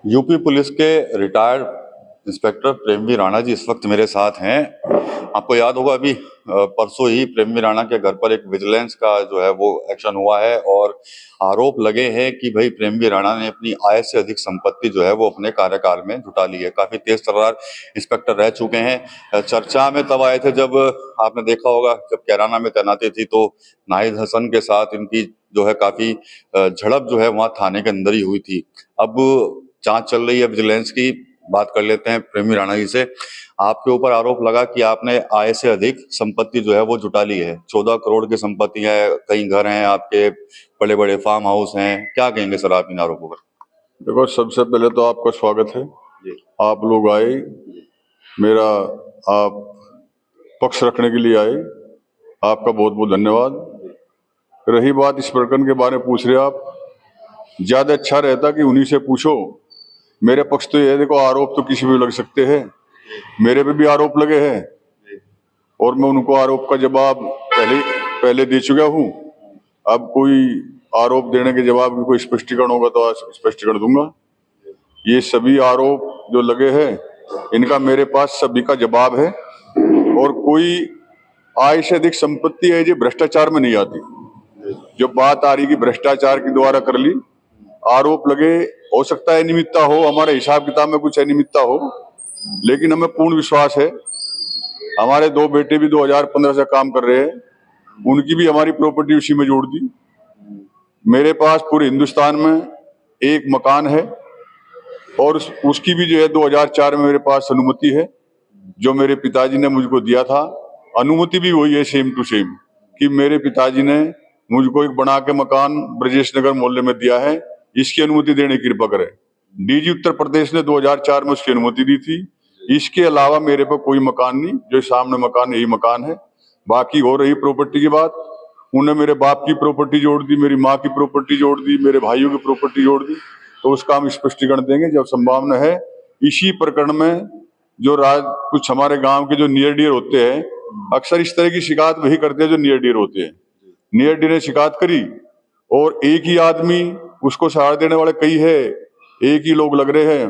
UP police के retired inspector Premveer Rana ji इस वक्त मेरे साथ हैं। आपको याद होगा अभी परसों ही प्रेमवीर राणा के घर पर एक विजिलेंस का जो है वो एक्शन हुआ है और आरोप लगे हैं कि भाई प्रेमवीर राणा ने अपनी आय से अधिक संपत्ति जो है वो अपने कार्यकाल में जुटा ली है। काफी तेज तर्रार इंस्पेक्टर रह चुके हैं। चर्चा में तब आए थे जब आपने देखा होगा जब कैराना में तैनाती थी तो नाहिद हसन के साथ इनकी जो है काफी झड़प जो है वहां थाने के अंदर ही हुई थी। अब जांच चल रही है विजिलेंस की। बात कर लेते हैं प्रेमवीर राणा जी से। आपके ऊपर आरोप लगा कि आपने आय से अधिक संपत्ति जो है वो जुटा ली है। 14 करोड़ की संपत्ति है, कई घर हैं आपके, बड़े बड़े फार्म हाउस हैं। क्या कहेंगे सर आप इन आरोपों पर? देखो, सबसे पहले तो आपका स्वागत है। आप लोग आए, मेरा आप पक्ष रखने के लिए आए, आपका बहुत बहुत धन्यवाद। रही बात इस प्रकरण के बारे में पूछ रहे आप, ज्यादा अच्छा रहता कि उन्हीं से पूछो। मेरे पक्ष तो ये देखो, आरोप तो किसी भी लग सकते हैं, मेरे पे भी आरोप लगे हैं और मैं उनको आरोप का जवाब पहले दे चुका हूँ। अब कोई आरोप देने के जवाब में कोई स्पष्टीकरण होगा तो स्पष्टीकरण दूंगा। ये सभी आरोप जो लगे हैं इनका मेरे पास सभी का जवाब है और कोई आय से अधिक संपत्ति है जो भ्रष्टाचार में नहीं आती। जो बात आ रही कि भ्रष्टाचार के द्वारा कर ली, आरोप लगे, हो सकता है अनियमितता हो, हमारे हिसाब किताब में कुछ अनियमितता हो, लेकिन हमें पूर्ण विश्वास है। हमारे दो बेटे भी 2015 से काम कर रहे हैं, उनकी भी हमारी प्रॉपर्टी उसी में जोड़ दी। मेरे पास पूरे हिंदुस्तान में एक मकान है और उसकी भी जो है 2004 में मेरे पास अनुमति है, जो मेरे पिताजी ने मुझको दिया था। अनुमति भी वही है, सेम टू सेम, कि मेरे पिताजी ने मुझको एक बना के मकान ब्रजेश नगर मोहल्ले में दिया है, इसकी अनुमति देने की कृपा करें। डीजी उत्तर प्रदेश ने 2004 में उसकी अनुमति दी थी। इसके अलावा मेरे पर कोई मकान नहीं, जो सामने मकान यही मकान है। बाकी हो रही प्रॉपर्टी की बात, उन्हें मेरे बाप की प्रॉपर्टी जोड़ दी, मेरी माँ की प्रॉपर्टी जोड़ दी, मेरे भाइयों की प्रॉपर्टी जोड़ दी, तो उसका हम स्पष्टीकरण देंगे जब संभावना है। इसी प्रकरण में जो कुछ हमारे गांव के जो नियर डियर होते हैं, अक्सर इस तरह की शिकायत वही करते हैं जो नियर डियर होते हैं। नियर डियर ने शिकायत करी और एक ही आदमी, उसको सहारा देने वाले कई है, एक ही लोग लग रहे हैं।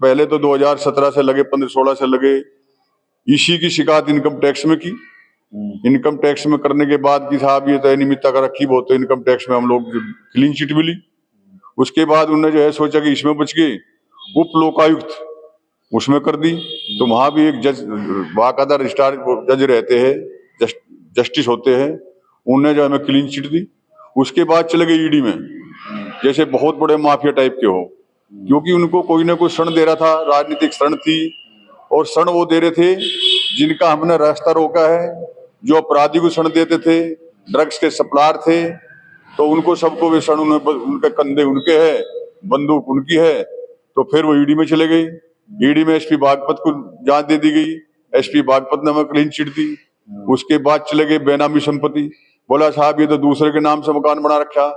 पहले तो 2017 से लगे, 15-16 से लगे। इसी की शिकायत इनकम टैक्स में की। इनकम टैक्स में करने के बाद कि साहब ये तो अनियमितता का रखी बहुत, तो इनकम टैक्स में हम लोग क्लीन चिट मिली। उसके बाद उन्होंने जो है सोचा कि इसमें बच गए, उप लोकायुक्त उसमें कर दी। तो वहां भी एक जज, बाकायदा रजिस्ट्रार जज रहते हैं, जस्टिस होते हैं, उन्होंने जो हमें क्लीन चिट दी। उसके बाद चले गए ईडी में, जैसे बहुत बड़े माफिया टाइप के हो, क्योंकि उनको कोई ना कोई ऋण दे रहा था, राजनीतिक ऋण थी, और ऋण वो दे रहे थे जिनका हमने रास्ता रोका है। जो अपराधी को ऋण देते थे, ड्रग्स के सप्लायर थे, तो उनको सबको वे ऋण, उनके कंधे उनके है, बंदूक उनकी है। तो फिर वो ईडी में चले गए। ईडी में एसपी बागपत को जांच दे दी गई, एसपी बागपत ने हमें क्लीन चिट दी। उसके बाद चले गए बेनामी संपत्ति, बोला साहब ये तो दूसरे के नाम से मकान बना रखा,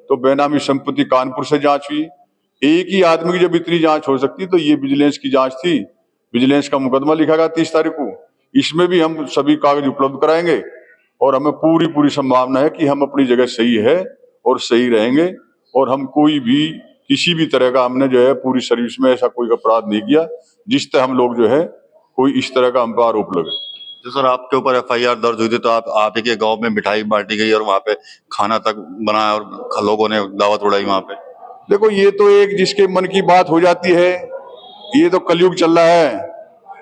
तो बेनामी संपत्ति कानपुर से जांच हुई। एक ही आदमी की जब इतनी जांच हो सकती, तो ये विजिलेंस की जांच थी। विजिलेंस का मुकदमा लिखा गया 30 तारीख को, इसमें भी हम सभी कागज उपलब्ध कराएंगे और हमें पूरी संभावना है कि हम अपनी जगह सही है और सही रहेंगे। और हम कोई भी किसी भी तरह का, हमने जो है पूरी सर्विस में ऐसा कोई अपराध नहीं किया जिससे हम लोग जो है कोई इस तरह का हम पर आरोप लगे। तो सर आपके ऊपर FIR दर्ज हुई थी, तो आप ही के गांव में मिठाई बांटी गई और वहां पे खाना तक बनाया और लोगों ने दावत उड़ाई वहां पे। देखो, ये तो एक जिसके मन की बात हो जाती है। ये तो कलयुग चल रहा है,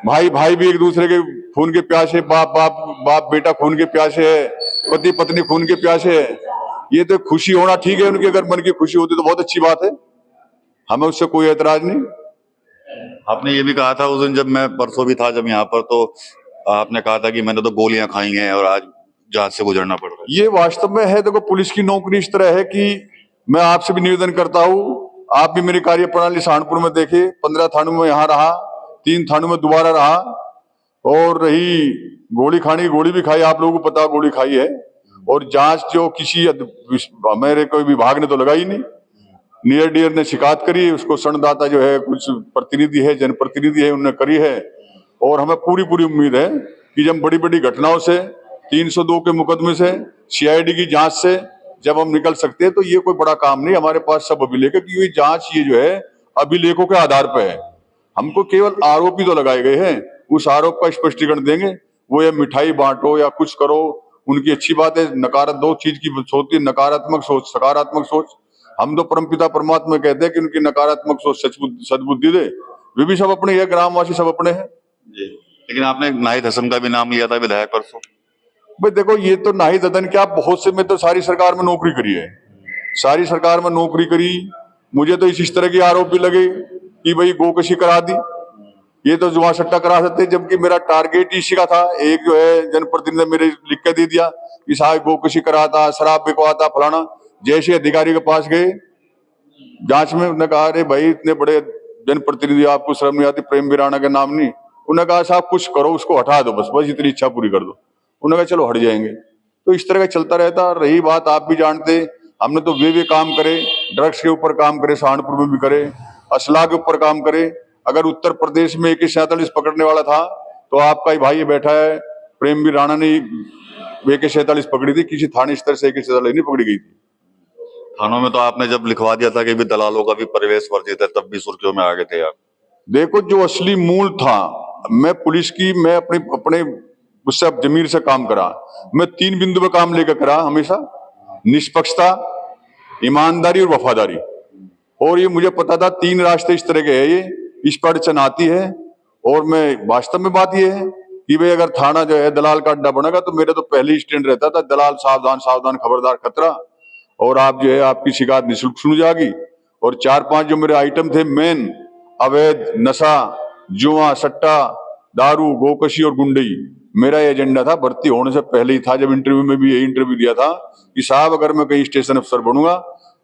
भाई भाई भी एक दूसरे के खून के प्यासे, बाप बेटा खून के प्यासे है, पति पत्नी खून के प्यासे है। ये तो खुशी होना ठीक है उनकी, अगर मन की खुशी होती तो बहुत अच्छी बात है, हमें उससे कोई ऐतराज नहीं। आपने ये भी कहा था उस दिन, जब मैं परसों भी था जब यहाँ पर, तो आपने कहा था कि मैंने तो गोलियां खाई हैं और आज जांच से गुजरना पड़ रहा है। ये वास्तव में है। देखो, पुलिस की नौकरी इस तरह है कि मैं आपसे भी निवेदन करता हूँ, आप भी मेरी कार्य प्रणाली सहारनपुर में देखे। 15 थानों में यहाँ रहा, 3 थानों में दोबारा रहा, और रही गोली खाने की, गोली भी खाई, आप लोगों को पता गोली खाई है। और जांच जो किसी मेरे कोई विभाग ने तो लगाई नहीं। नियर डियर ने शिकायत करी, उसको ऋणदाता जो है कुछ प्रतिनिधि है, जनप्रतिनिधि है, उन्होंने करी है। और हमें पूरी उम्मीद है कि जब बड़ी बड़ी घटनाओं से, 302 के मुकदमे से, CID की जांच से जब हम निकल सकते हैं, तो ये कोई बड़ा काम नहीं, हमारे पास सब अभिलेख है। क्योंकि जांच ये जो है अभिलेखों के आधार पर है। हमको केवल आरोप ही तो लगाए गए हैं, उस आरोप का स्पष्टीकरण देंगे। वो ये मिठाई बांटो या कुछ करो, उनकी अच्छी बात है। नकारात्मक दो चीज की होती है, नकारात्मक सोच, सकारात्मक सोच। हम तो परमपिता परमात्मा कहते हैं कि उनकी नकारात्मक सोच सद्बुद्धि दे। वे भी सब अपने, ये ग्रामवासी सब अपने हैं जी। लेकिन आपने नाहिद हसन का भी नाम लिया था विधायक परसों। भाई देखो, ये तो नाहिद हसन क्या, बहुत से में तो सारी सरकार में नौकरी करी है, सारी सरकार में नौकरी करी। मुझे तो इस तरह के आरोप भी लगे कि भाई गोकशी करा दी, ये तो जुआ सट्टा करा सकते, जबकि मेरा टारगेट इसी का था। एक जो है जनप्रतिनिधि ने मेरे लिख के दे दिया कि साहब गोकशी कराता, शराब बिकवाता, फलाना। जैसे अधिकारी के पास गए जांच में, उन्होंने कहा अरे भाई इतने बड़े जनप्रतिनिधि, आपको शर्म नहीं आती, प्रेम वीराना का नाम नहीं। उन्होंने कहा साहब कुछ करो, उसको हटा दो, बस बस इतनी इच्छा पूरी कर दो। उन्होंने कहा चलो हट जाएंगे। तो इस तरह का चलता रहता। रही बात, आप भी जानते, हमने तो वे काम करे, ड्रग्स के ऊपर काम करे, सहारनपुर में भी करे, असला के ऊपर काम करे। अगर उत्तर प्रदेश में AK-47 पकड़ने वाला था तो आपका ही भाई बैठा है प्रेमवीर राणा ने AK-47 पकड़ी थी, किसी थाने स्तर से AK-47 नहीं पकड़ी गई थी। थानों में तो आपने जब लिखवा दिया था कि भी दलालों का भी प्रवेश वर्जित है, तब भी सुर्खियों में आ गए थे आप। देखो, जो असली मूल था, मैं पुलिस की, मैं अपने उससे अब जमीर से काम करा। मैं 3 बिंदु पे काम लेकर करा हमेशा, निष्पक्षता, ईमानदारी और वफादारी। और ये मुझे पता था 3 रास्ते इस तरह के है, ये इस पर अड़चन आती है। और मैं वास्तव में बात ये है कि भाई अगर थाना जो है दलाल का अड्डा बनेगा तो मेरा तो पहले ही स्टैंड रहता था, दलाल सावधान सावधान, खबरदार खतरा। और आप जो है आपकी शिकायत निःशुल्क सुनी जाएगी। और 4-5 जो मेरे आइटम थे मेन, अवैध नशा, जुआ सट्टा, दारू, गोकशी और गुंडई, मेरा एजेंडा था, भर्ती होने से पहले ही था। जब इंटरव्यू में भी यही इंटरव्यू दिया था कि साहब अगर मैं कहीं स्टेशन अफसर बनूंगा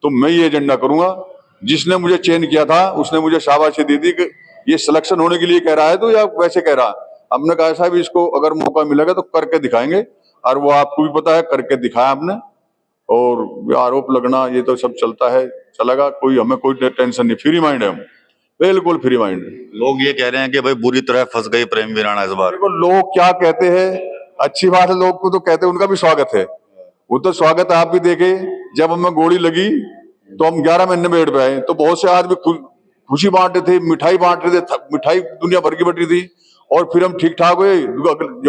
तो मैं ये एजेंडा करूंगा। जिसने मुझे चयन किया था उसने मुझे शाबाशी दे दी कि ये सिलेक्शन होने के लिए कह रहा है तो या वैसे कह रहा। हमने कहा साहब इसको अगर मौका मिलेगा तो करके दिखाएंगे, और वो आपको भी पता है करके दिखाया हमने। और आरोप लगना ये तो सब चलता है, चलेगा, कोई हमें कोई टेंशन नहीं, फ्री माइंड है हम, बिल्कुल फ्री माइंड। लोग ये कह रहे हैं कि भाई बुरी तरह फंस गई प्रेम वीराना इस बार। देखो लोग क्या कहते हैं, अच्छी बात है, लोग को तो कहते हैं, उनका भी स्वागत है, वो तो स्वागत है। आप भी देखे, जब हमें गोली लगी तो हम 11 महीने बेड पे आए, तो बहुत से आदमी खुशी बांट रहे थे, मिठाई बांट रहे थे, मिठाई दुनिया भर की बट रही थी। और फिर हम ठीक ठाक हुए,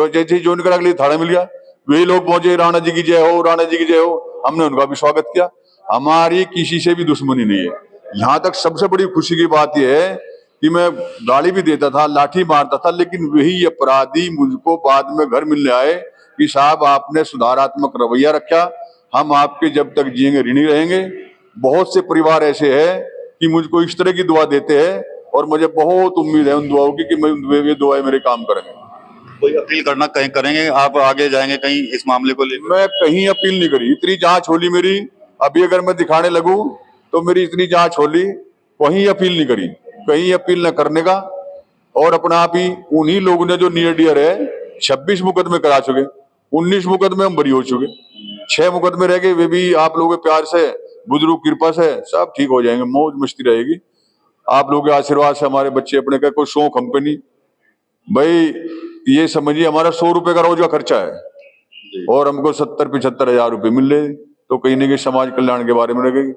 जैसे ज्वाइन करा के लिए थाना मिल गया, वही लोग पहुंचे, राणा जी की जय हो, राणा जी की जय हो, हमने उनका भी स्वागत किया। हमारी किसी से भी दुश्मनी नहीं है। यहाँ तक सबसे बड़ी खुशी की बात यह है कि मैं गाली भी देता था, लाठी मारता था, लेकिन वही अपराधी मुझको बाद में घर मिलने आए कि साहब आपने सुधारात्मक रवैया रखा, हम आपके जब तक जिएंगे ऋणी रहेंगे। बहुत से परिवार ऐसे हैं कि मुझको इस तरह की दुआ देते हैं, और मुझे बहुत उम्मीद है उन दुआओं की कि ये दुआएं मेरे काम करेंगे। कोई अपील करना कहीं करेंगे आप, आगे जाएंगे कहीं इस मामले को लेकर? मैं कहीं अपील नहीं करी, इतनी जांच होली मेरी, अभी अगर मैं दिखाने लगूं तो मेरी इतनी जांच होली, कहीं अपील नहीं करी, कहीं अपील न करने का। और अपना आप ही उन्हीं लोगों ने जो नियर डियर है 26 मुकदमे करा चुके, 19 मुकदमे हम बरी हो चुके, 6 मुकदमे रह गए, वे भी आप लोगों के प्यार से, बुजुर्ग कृपा से सब ठीक हो जाएंगे, मौज मस्ती रहेगी। आप लोगों के आशीर्वाद से हमारे बच्चे अपने का कोई शौक कंपनी, भाई ये समझिए हमारा 100 रुपए का रोज का खर्चा है और हमको 70-75 हजार रुपए मिल रहे, तो कहीं ना कहीं समाज कल्याण के बारे में लगेगी।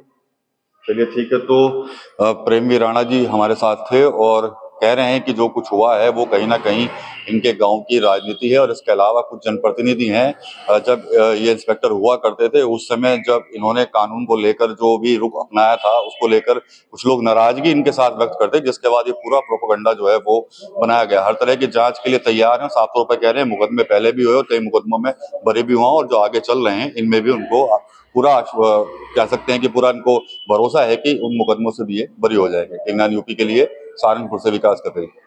चलिए ठीक है। तो प्रेमवीर राणा जी हमारे साथ थे और कह रहे हैं कि जो कुछ हुआ है वो कहीं ना कहीं इनके गांव की राजनीति है, और इसके अलावा कुछ जनप्रतिनिधि हैं, जब ये इंस्पेक्टर हुआ करते थे उस समय जब इन्होंने कानून को लेकर जो भी रुख अपनाया था उसको लेकर कुछ लोग नाराजगी इनके साथ व्यक्त करते, जिसके बाद ये पूरा प्रोपेगेंडा जो है वो बनाया गया। हर तरह की जांच के लिए तैयार है, 700 रुपए कह रहे हैं, मुकदमे पहले भी हुए और कई मुकदमों में बरी भी हुआ, और जो आगे चल रहे हैं इनमें भी उनको पूरा कह सकते हैं कि पूरा इनको भरोसा है कि उन मुकदमों से भी ये बरी हो जाएंगे। यूपी के लिए सहारनपुर से विकास कर रही है।